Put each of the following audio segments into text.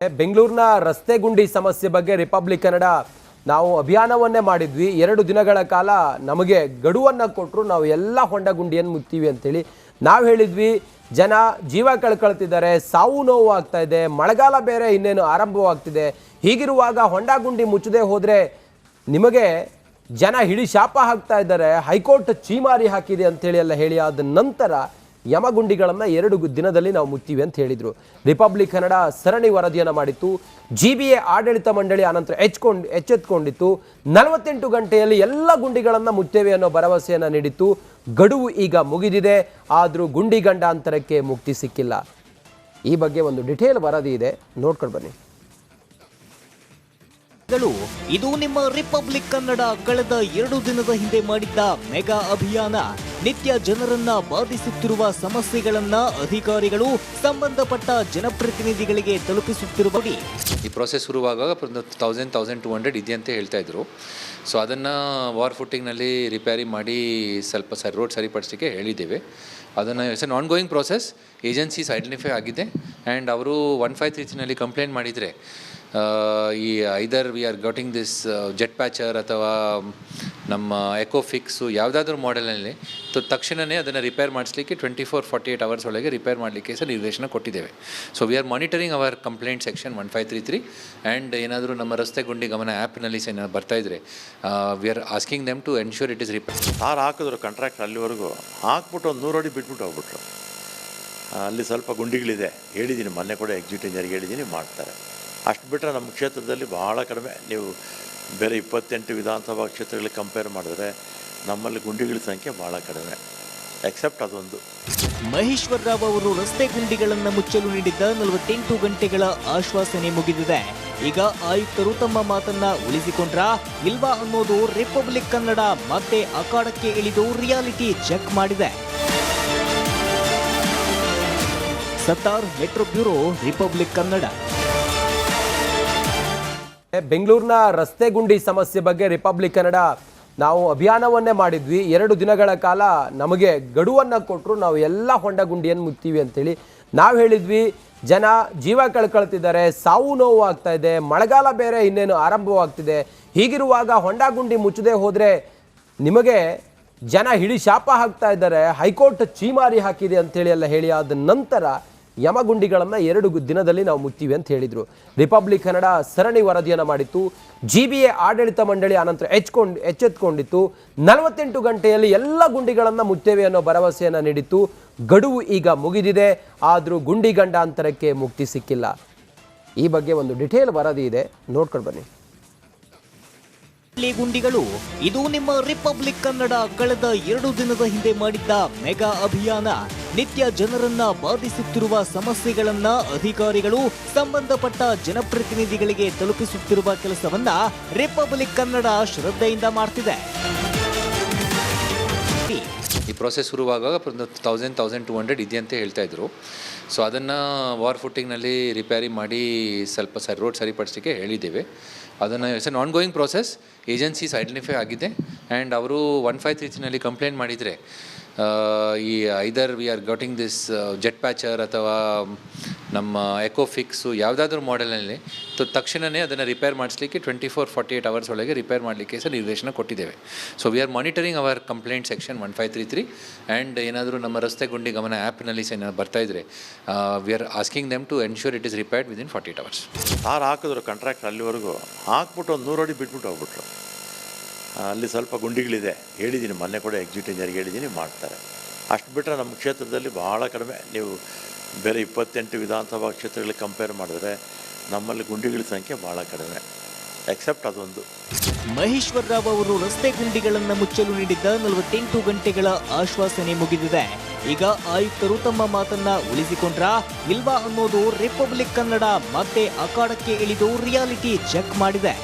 ಬೆಂಗಳೂರಿನ ರಸ್ತೆ ಗುಂಡಿ ಸಮಸ್ಯೆ ಬಗ್ಗೆ ರಿಪಬ್ಲಿಕ್ ಕನ್ನಡ ನಾವು ಅಭಿಯಾನವನ್ನೇ ಮಾಡಿದ್ವಿ। 2 ದಿನಗಳ ಕಾಲ ನಮಗೆ ಗಡುವನ್ನು ಕೊಟ್ಟರು, ನಾವು ಎಲ್ಲ ಹೊಂಡ ಗುಂಡಿಯನ್ನು ಮುಚ್ತೀವಿ ಅಂತೇಳಿ ನಾವು ಹೇಳಿದ್ವಿ। ಜನ ಜೀವ ಕಳ್ಕೊಳ್ತಿದ್ದಾರೆ, ಸಾವು ನೋವು ಆಗ್ತಾ ಇದೆ, ಮಳೆಗಾಲ ಬೇರೆ ಇನ್ನೇನು ಆರಂಭವಾಗ್ತಿದೆ। ಹೀಗಿರುವಾಗ ಹೊಂಡ ಗುಂಡಿ ಮುಚ್ಚದೆ ಹೋದರೆ ನಿಮಗೆ ಜನ ಹಿಡಿ ಶಾಪ ಹಾಕ್ತಾ ಇದ್ದಾರೆ, ಹೈಕೋರ್ಟ್ ಚೀಮಾರಿ ಹಾಕಿದೆ ಅಂತೇಳಿ ಎಲ್ಲ ಹೇಳಿ ಆದ ನಂತರ ಯಮಗುಂಡಿಗಳನ್ನು 2 ದಿನದಲ್ಲಿ ನಾವು ಮುಚ್ತೀವಿ ಅಂತ ಹೇಳಿದರು। ರಿಪಬ್ಲಿಕ್ ಕನ್ನಡ ಸರಣಿ ವರದಿಯನ್ನು ಮಾಡಿತ್ತು। GBA ಆಡಳಿತ ಮಂಡಳಿ ಅನಂತರ ಎಚ್ಚೆತ್ತುಕೊಂಡಿತ್ತು। 48 ಗಂಟೆಯಲ್ಲಿ ಎಲ್ಲ ಗುಂಡಿಗಳನ್ನು ಮುಚ್ಚೇವೆ ಅನ್ನೋ ಭರವಸೆಯನ್ನು ನೀಡಿತ್ತು। ಗಡುವು ಈಗ ಮುಗಿದಿದೆ, ಆದರೂ ಗುಂಡಿ ಗಂಡಾಂತರಕ್ಕೆ ಮುಕ್ತಿ ಸಿಕ್ಕಿಲ್ಲ। ಈ ಬಗ್ಗೆ ಒಂದು ಡಿಟೇಲ್ ವರದಿ ಇದೆ, ನೋಡ್ಕೊಂಡು ಬನ್ನಿ। ಇದು ನಿಮ್ಮ ರಿಪಬ್ಲಿಕ್ ಕನ್ನಡ ಕಳೆದ 2 ದಿನದ ಹಿಂದೆ ಮಾಡಿದ್ದ ಮೆಗಾ ಅಭಿಯಾನ। ನಿತ್ಯ ಜನರನ್ನ ಬಾಧಿಸುತ್ತಿರುವ ಸಮಸ್ಯೆಗಳನ್ನ ಅಧಿಕಾರಿಗಳು ಸಂಬಂಧಪಟ್ಟ ಜನಪ್ರತಿನಿಧಿಗಳಿಗೆ ತಲುಪಿಸುತ್ತಿರುವ ಈ ಪ್ರೋಸೆಸ್ ಶುರುವಾಗುವಾಗ 1200 ಇದೆ ಅಂತ ಹೇಳ್ತಾ ಇದ್ರು। ಸೊ ಅದನ್ನು ವಾರ್ ಫುಟ್ಟಿಂಗ್ನಲ್ಲಿ ರಿಪೇರಿ ಮಾಡಿ ಸ್ವಲ್ಪ ರೋಡ್ ಸರಿಪಡಿಸಲಿಕ್ಕೆ ಹೇಳಿದ್ದೇವೆ। ಅದನ್ನು it's ongoing process. Agencies identify ಆಗಿದೆ ಆ್ಯಂಡ್ ಅವರು 153ನಲ್ಲಿ ಕಂಪ್ಲೇಂಟ್ ಮಾಡಿದರೆ ಈ either we are getting this jet patcher ಅಥವಾ ನಮ್ಮ ಎಕೋಫಿಕ್ಸು ಯಾವುದಾದ್ರೂ ಮಾಡೆಲಲ್ಲಿ ತಕ್ಷಣವೇ ಅದನ್ನು ರಿಪೇರ್ ಮಾಡಿಸ್ಲಿಕ್ಕೆ 24-48 ಅವರ್ಸ್ ಒಳಗೆ ರಿಪೇರ್ ಮಾಡಲಿಕ್ಕೆ ನಿರ್ದೇಶನ ಕೊಟ್ಟಿದ್ದೇವೆ। So we are monitoring our complaint section 1533 and ಏನಾದರೂ ನಮ್ಮ ರಸ್ತೆ ಗುಂಡಿ ಗಮನ ಆ್ಯಪ್ನಲ್ಲಿ ಏನಾದ್ರು ಬರ್ತಾಯಿದ್ರೆ we are asking them to ensure it is repair. ಯಾರು ಹಾಕಿದ್ರು ಕಾಂಟ್ರಾಕ್ಟ್ ಅಲ್ಲಿವರೆಗೂ ಹಾಕ್ಬಿಟ್ಟು ಒಂದು 100 ಅಡಿ ಬಿಟ್ಬಿಟ್ಟು ಹೋಗ್ಬಿಟ್ರು। ಅಲ್ಲಿ ಸ್ವಲ್ಪ ಗುಂಡಿಗಳಿದೆ, ಹೇಳಿದ್ದೀನಿ, ಮೊನ್ನೆ ಕೂಡ ಎಕ್ಸಿಕ್ಯೂಟಿವ್ ಇಂಜಿನಿಯರ್ಗೆ ಹೇಳಿದ್ದೀನಿ, ಮಾಡ್ತಾರೆ। ಅಷ್ಟು ಬಿಟ್ಟರೆ ನಮ್ಮ ಕ್ಷೇತ್ರದಲ್ಲಿ ಬಹಳ ಕಡಿಮೆ। ನೀವು ಬೇರೆ 28 ವಿಧಾನಸಭಾ ಕ್ಷೇತ್ರಗಳಿಗೆ ಕಂಪೇರ್ ಮಾಡಿದ್ರೆ ನಮ್ಮಲ್ಲಿ ಗುಂಡಿಗಳ ಸಂಖ್ಯೆ ಭಾಳ ಕಡಿಮೆ, ಎಕ್ಸೆಪ್ಟ್ ಅದೊಂದು। ಮಹೇಶ್ವರ ರಾವ್ ಅವರು ರಸ್ತೆ ಗುಂಡಿಗಳನ್ನು ಮುಚ್ಚಲು ನೀಡಿದ್ದ 48 ಗಂಟೆಗಳ ಆಶ್ವಾಸನೆ ಮುಗಿದಿದೆ। ಈಗ ಆಯುಕ್ತರು ತಮ್ಮ ಮಾತನ್ನ ಉಳಿಸಿಕೊಂಡ್ರಾ ಇಲ್ವಾ ಅನ್ನೋದು ರಿಪಬ್ಲಿಕ್ ಕನ್ನಡ ಮತ್ತೆ ಅಖಾಡಕ್ಕೆ ಇಳಿದು ರಿಯಾಲಿಟಿ ಚೆಕ್ ಮಾಡಿದೆ। ಸತ್ತಾರ್, ಮೆಟ್ರೋ ಬ್ಯೂರೋ, ರಿಪಬ್ಲಿಕ್ ಕನ್ನಡ। ಬೆಂಗಳೂರಿನ ರಸ್ತೆ ಗುಂಡಿ ಸಮಸ್ಯೆ ಬಗ್ಗೆ ರಿಪಬ್ಲಿಕ್ ಕನ್ನಡ ನಾವು ಅಭಿಯಾನವನ್ನೇ ಮಾಡಿದ್ವಿ। 2 ದಿನಗಳ ಕಾಲ ನಮಗೆ ಗಡುವನ್ನು ಕೊಟ್ಟರು, ನಾವು ಎಲ್ಲ ಹೊಂಡ ಗುಂಡಿಯನ್ನು ಮುಚ್ತೀವಿ ಅಂತೇಳಿ ನಾವು ಹೇಳಿದ್ವಿ। ಜನ ಜೀವ ಕಳ್ಕೊಳ್ತಿದ್ದಾರೆ, ಸಾವು ನೋವು ಆಗ್ತಾ ಇದೆ, ಮಳೆಗಾಲ ಬೇರೆ ಇನ್ನೇನು ಆರಂಭವಾಗ್ತಿದೆ। ಹೀಗಿರುವಾಗ ಹೊಂಡ ಗುಂಡಿ ಮುಚ್ಚದೆ ಹೋದರೆ ನಿಮಗೆ ಜನ ಹಿಡಿ ಶಾಪ ಹಾಕ್ತಾ ಇದ್ದಾರೆ, ಹೈಕೋರ್ಟ್ ಚೀಮಾರಿ ಹಾಕಿದೆ ಅಂತೇಳಿ ಎಲ್ಲ ಹೇಳಿ ಆದ ನಂತರ ಯಮಗುಂಡಿಗಳನ್ನು 2 ದಿನದಲ್ಲಿ ನಾವು ಮುಚ್ತೀವಿ ಅಂತ ಹೇಳಿದರು। ರಿಪಬ್ಲಿಕ್ ಕನ್ನಡ ಸರಣಿ ವರದಿಯನ್ನು ಮಾಡಿತ್ತು। GBA ಆಡಳಿತ ಮಂಡಳಿ ಅನಂತರ ಎಚ್ಚೆತ್ತುಕೊಂಡಿತ್ತು। 48 ಗಂಟೆಯಲ್ಲಿ ಎಲ್ಲ ಗುಂಡಿಗಳನ್ನು ಮುಚ್ಚೇವೆ ಅನ್ನೋ ಭರವಸೆಯನ್ನು ನೀಡಿತ್ತು। ಗಡುವು ಈಗ ಮುಗಿದಿದೆ, ಆದರೂ ಗುಂಡಿ ಗಂಡಾಂತರಕ್ಕೆ ಮುಕ್ತಿ ಸಿಕ್ಕಿಲ್ಲ। ಈ ಬಗ್ಗೆ ಒಂದು ಡಿಟೇಲ್ ವರದಿ ಇದೆ, ನೋಡ್ಕೊಂಡು ಬನ್ನಿ। ಗುಂಡಿಗಳು ಇದು ನಿಮ್ಮ ರಿಪಬ್ಲಿಕ್ ಕನ್ನಡ ಕಳೆದ 2 ದಿನದ ಹಿಂದೆ ಮಾಡಿದ್ದ ಮೆಗಾ ಅಭಿಯಾನ। ನಿತ್ಯ ಜನರನ್ನ ಬಾಧಿಸುತ್ತಿರುವ ಸಮಸ್ಯೆಗಳನ್ನ ಅಧಿಕಾರಿಗಳು ಸಂಬಂಧಪಟ್ಟ ಜನಪ್ರತಿನಿಧಿಗಳಿಗೆ ತಲುಪಿಸುತ್ತಿರುವ ಕೆಲಸವನ್ನ ರಿಪಬ್ಲಿಕ್ ಕನ್ನಡ ಶ್ರದ್ಧೆಯಿಂದ ಮಾಡ್ತಿದೆ। ಈ ಪ್ರೋಸೆಸ್ ಶುರುವಾಗುವಾಗ 1200 ಇದೆ ಅಂತ ಹೇಳ್ತಾ ಇದ್ರು। ಸೊ ಅದನ್ನು ವಾರ್ ಫುಟ್ಟಿಂಗ್ನಲ್ಲಿ ರಿಪೇರಿ ಮಾಡಿ ಸ್ವಲ್ಪ ರೋಡ್ ಸರಿಪಡಿಸಲಿಕ್ಕೆ ಹೇಳಿದ್ದೇವೆ। ಅದನ್ನು it's ongoing process. Agencies identify ಆಗಿದೆ ಆ್ಯಂಡ್ ಅವರು 153ನಲ್ಲಿ ಕಂಪ್ಲೇಂಟ್ ಮಾಡಿದರೆ ಈ either we are getting this jet patcher ಅಥವಾ ನಮ್ಮ ಎಕೋಫಿಕ್ಸು ಯಾವುದಾದ್ರೂ ಮಾಡೆಲಲ್ಲಿ ತಕ್ಷಣವೇ ಅದನ್ನು ರಿಪೇರ್ ಮಾಡಿಸ್ಲಿಕ್ಕೆ 24-48 ಅವರ್ಸ್ ಒಳಗೆ ರಿಪೇರ್ ಮಾಡಲಿಕ್ಕೆ ನಿರ್ದೇಶನ ಕೊಟ್ಟಿದ್ದೇವೆ। So we are monitoring our complaint section 1533 and ಏನಾದರೂ ನಮ್ಮ ರಸ್ತೆ ಗುಂಡಿ ಗಮನ ಆ್ಯಪ್ನಲ್ಲಿ ಏನಾದ್ರು ಬರ್ತಾಯಿದ್ರೆ we are asking them to ensure it is repaired within 48 hours. ಯಾರು ಹಾಕಿದ್ರು ಕಾಂಟ್ರಾಕ್ಟ್ ಅಲ್ಲಿವರೆಗೂ ಹಾಕ್ಬಿಟ್ಟು ಒಂದು 100 ಅಡಿ ಬಿಟ್ಬಿಟ್ಟು ಹೋಗ್ಬಿಟ್ರು। ಅಲ್ಲಿ ಸ್ವಲ್ಪ ಗುಂಡಿಗಳಿದೆ, ಹೇಳಿದ್ದೀನಿ, ಮೊನ್ನೆ ಕೂಡ ಎಕ್ಸಿಕ್ಯೂಟಿವ್ ಇಂಜಿನಿಯರ್ಗೆ ಹೇಳಿದ್ದೀನಿ, ಮಾಡ್ತಾರೆ। ಅಷ್ಟು ಬಿಟ್ಟರೆ ನಮ್ಮ ಕ್ಷೇತ್ರದಲ್ಲಿ ಬಹಳ ಕಡಿಮೆ। ನೀವು ಬೇರೆ 28 ವಿಧಾನಸಭಾ ಕ್ಷೇತ್ರಗಳಿಗೆ ಕಂಪೇರ್ ಮಾಡಿದ್ರೆ ನಮ್ಮಲ್ಲಿ ಗುಂಡಿಗಳ ಸಂಖ್ಯೆ ಭಾಳ ಕಡಿಮೆ, ಎಕ್ಸೆಪ್ಟ್ ಅದೊಂದು। ಮಹೇಶ್ವರ ರಾವ್ ಅವರು ರಸ್ತೆ ಗುಂಡಿಗಳನ್ನು ಮುಚ್ಚಲು ನೀಡಿದ್ದ 48 ಗಂಟೆಗಳ ಆಶ್ವಾಸನೆ ಮುಗಿದಿದೆ। ಈಗ ಆಯುಕ್ತರು ತಮ್ಮ ಮಾತನ್ನ ಉಳಿಸಿಕೊಂಡ್ರಾ ಇಲ್ವಾ ಅನ್ನೋದು ರಿಪಬ್ಲಿಕ್ ಕನ್ನಡ ಮತ್ತೆ ಅಖಾಡಕ್ಕೆ ಇಳಿದು ರಿಯಾಲಿಟಿ ಚೆಕ್ ಮಾಡಿದೆ।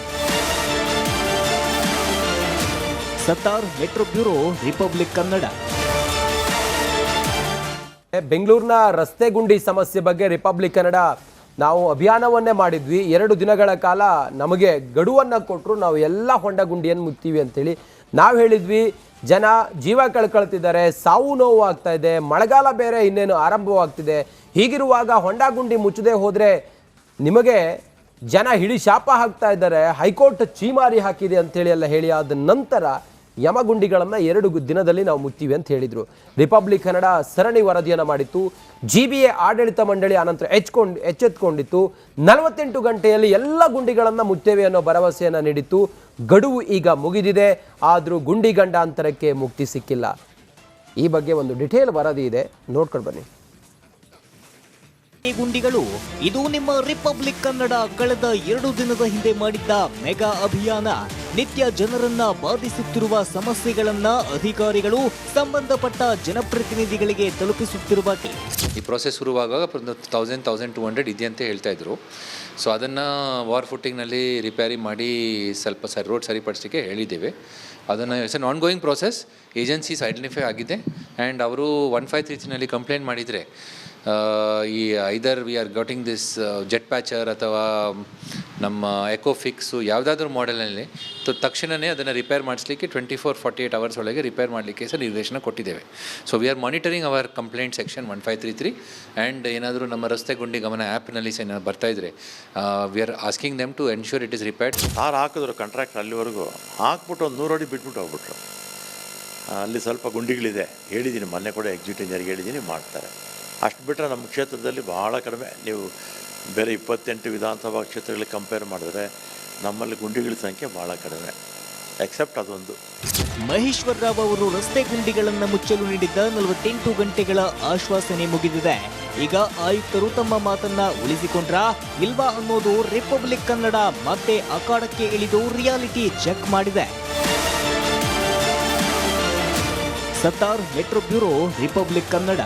ಸತ್ತಾರ್, ಮೆಟ್ರೋ ಬ್ಯೂರೋ, ರಿಪಬ್ಲಿಕ್ ಕನ್ನಡ। ಬೆಂಗಳೂರಿನ ರಸ್ತೆ ಗುಂಡಿ ಸಮಸ್ಯೆ ಬಗ್ಗೆ ರಿಪಬ್ಲಿಕ್ ಕನ್ನಡ ನಾವು ಅಭಿಯಾನವನ್ನೇ ಮಾಡಿದ್ವಿ। 2 ದಿನಗಳ ಕಾಲ ನಮಗೆ ಗಡುವನ್ನು ಕೊಟ್ಟರು, ನಾವು ಎಲ್ಲ ಹೊಂಡ ಗುಂಡಿಯನ್ನು ಮುಚ್ತೀವಿ ಅಂತೇಳಿ ನಾವು ಹೇಳಿದ್ವಿ। ಜನ ಜೀವ ಕಳ್ಕೊಳ್ತಿದ್ದಾರೆ, ಸಾವು ನೋವು ಆಗ್ತಾ ಇದೆ, ಮಳೆಗಾಲ ಬೇರೆ ಇನ್ನೇನು ಆರಂಭವಾಗ್ತಿದೆ। ಹೀಗಿರುವಾಗ ಹೊಂಡ ಗುಂಡಿ ಮುಚ್ಚದೆ ಹೋದರೆ ನಿಮಗೆ ಜನ ಹಿಡಿ ಶಾಪ ಹಾಕ್ತಾ ಇದ್ದಾರೆ, ಹೈಕೋರ್ಟ್ ಚೀಮಾರಿ ಹಾಕಿದೆ ಅಂತೇಳಿ ಎಲ್ಲ ಹೇಳಿ ಆದ ನಂತರ ಯಮಗುಂಡಿಗಳನ್ನು 2 ದಿನದಲ್ಲಿ ನಾವು ಮುಚ್ತೀವಿ ಅಂತ ಹೇಳಿದರು. ರಿಪಬ್ಲಿಕ್ ಕನ್ನಡ ಸರಣಿ ವರದಿಯನ್ನು ಮಾಡಿತ್ತು. GBA ಆಡಳಿತ ಮಂಡಳಿ ಆನಂತರ ಎಚ್ಚೆತ್ಕೊಂಡಿತ್ತು. 48 ಗಂಟೆಯಲ್ಲಿ ಎಲ್ಲ ಗುಂಡಿಗಳನ್ನು ಮುಚ್ಚೇವೆ ಅನ್ನೋ ಭರವಸೆಯನ್ನು ನೀಡಿತ್ತು. ಗಡುವು ಈಗ ಮುಗಿದಿದೆ, ಆದರೂ ಗುಂಡಿ ಗಂಡಾಂತರಕ್ಕೆ ಮುಕ್ತಿ ಸಿಕ್ಕಿಲ್ಲ. ಈ ಬಗ್ಗೆ ಒಂದು ಡಿಟೇಲ್ ವರದಿ ಇದೆ, ನೋಡ್ಕೊಂಡು ಬನ್ನಿ. ಈ ಗುಂಡಿಗಳು ಇದು ನಿಮ್ಮ ರಿಪಬ್ಲಿಕ್ ಕನ್ನಡ ಕಳೆದ 2 ದಿನದ ಹಿಂದೆ ಮಾಡಿದ್ದ ಮೆಗಾ ಅಭಿಯಾನ. ನಿತ್ಯ ಜನರನ್ನ ಬಾಧಿಸುತ್ತಿರುವ ಸಮಸ್ಯೆಗಳನ್ನ ಅಧಿಕಾರಿಗಳು ಸಂಬಂಧಪಟ್ಟ ಜನಪ್ರತಿನಿಧಿಗಳಿಗೆ ತಲುಪಿಸುತ್ತಿರುವ ಈ ಪ್ರೊಸೆಸ್ ಶುರುವಾಗುವಾಗ 1200 ಇದೆಯಂತ ಹೇಳ್ತಾ ಇದ್ರು. ಸೊ ಅದನ್ನು ವಾರ್ ಫುಟ್ಟಿಂಗ್ನಲ್ಲಿ ರಿಪೇರಿ ಮಾಡಿ ಸ್ವಲ್ಪ ರೋಡ್ ಸರಿಪಡಿಸಲಿಕ್ಕೆ ಹೇಳಿದ್ದೇವೆ. ಅದನ್ನು it's ongoing process. Agencies identify ಆಗಿದೆ ಆ್ಯಂಡ್ ಅವರು 1533ನಲ್ಲಿ ಕಂಪ್ಲೇಂಟ್ ಮಾಡಿದರೆ ಈ either we are getting this jet patcher ಅಥವಾ ನಮ್ಮ ಎಕೋಫಿಕ್ಸು ಯಾವುದಾದ್ರೂ ಮಾಡೆಲ್ನಲ್ಲಿ ತಕ್ಷಣವೇ ಅದನ್ನು ರಿಪೇರ್ ಮಾಡಿಸ್ಲಿಕ್ಕೆ 24-48 ಅವರ್ಸ್ ಒಳಗೆ ರಿಪೇರ್ ಮಾಡಲಿಕ್ಕೆ ನಿರ್ದೇಶನ ಕೊಟ್ಟಿದ್ದೇವೆ. So we are monitoring our complaint section 1533 and ಏನಾದರೂ ನಮ್ಮ ರಸ್ತೆ ಗುಂಡಿ ಗಮನ ಆ್ಯಪ್ನಲ್ಲಿ ಬರ್ತಾಯಿದ್ರೆ we are asking them to ensure it is repaired. ತಾರು ಹಾಕಿದ್ರು ಕಾಂಟ್ರಾಕ್ಟ್ ಅಲ್ಲಿವರೆಗೂ ಹಾಕ್ಬಿಟ್ಟು ಒಂದು 100 ಅಡಿ ಬಿಟ್ಬಿಟ್ಟು ಹೋಗ್ಬಿಟ್ರು. ಅಲ್ಲಿ ಸ್ವಲ್ಪ ಗುಂಡಿಗಳಿದೆ, ಹೇಳಿದ್ದೀನಿ ಮೊನ್ನೆ ಕೂಡ ಎಕ್ಸಿಕ್ಯೂಟಿವ್ ಇಂಜಿನಿಯರ್ಗೆ ಹೇಳಿದ್ದೀನಿ, ಮಾಡ್ತಾರೆ. ಅಷ್ಟು ಬಿಟ್ಟರೆ ನಮ್ಮ ಕ್ಷೇತ್ರದಲ್ಲಿ ಭಾಳ ಕಡಿಮೆ. ನೀವು ಬೇರೆ 28 ವಿಧಾನಸಭಾ ಕ್ಷೇತ್ರಗಳಿಗೆ ಕಂಪೇರ್ ಮಾಡಿದ್ರೆ ನಮ್ಮಲ್ಲಿ ಗುಂಡಿಗಳ ಸಂಖ್ಯೆ ಭಾಳ ಕಡಿಮೆ, ಎಕ್ಸೆಪ್ಟ್ ಅದೊಂದು. ಮಹೇಶ್ವರ ರಾವ್ ಅವರು ರಸ್ತೆ ಗುಂಡಿಗಳನ್ನು ಮುಚ್ಚಲು ನೀಡಿದ್ದ 48 ಗಂಟೆಗಳ ಆಶ್ವಾಸನೆ ಮುಗಿದಿದೆ. ಈಗ ಆಯುಕ್ತರು ತಮ್ಮ ಮಾತನ್ನ ಉಳಿಸಿಕೊಂಡ್ರಾ ಇಲ್ವಾ ಅನ್ನೋದು ರಿಪಬ್ಲಿಕ್ ಕನ್ನಡ ಮತ್ತೆ ಅಖಾಡಕ್ಕೆ ಇಳಿದು ರಿಯಾಲಿಟಿ ಚೆಕ್ ಮಾಡಿದೆ. ಸತ್ತಾರ್ ಮೆಟ್ರೋ ಬ್ಯೂರೋ, ರಿಪಬ್ಲಿಕ್ ಕನ್ನಡ.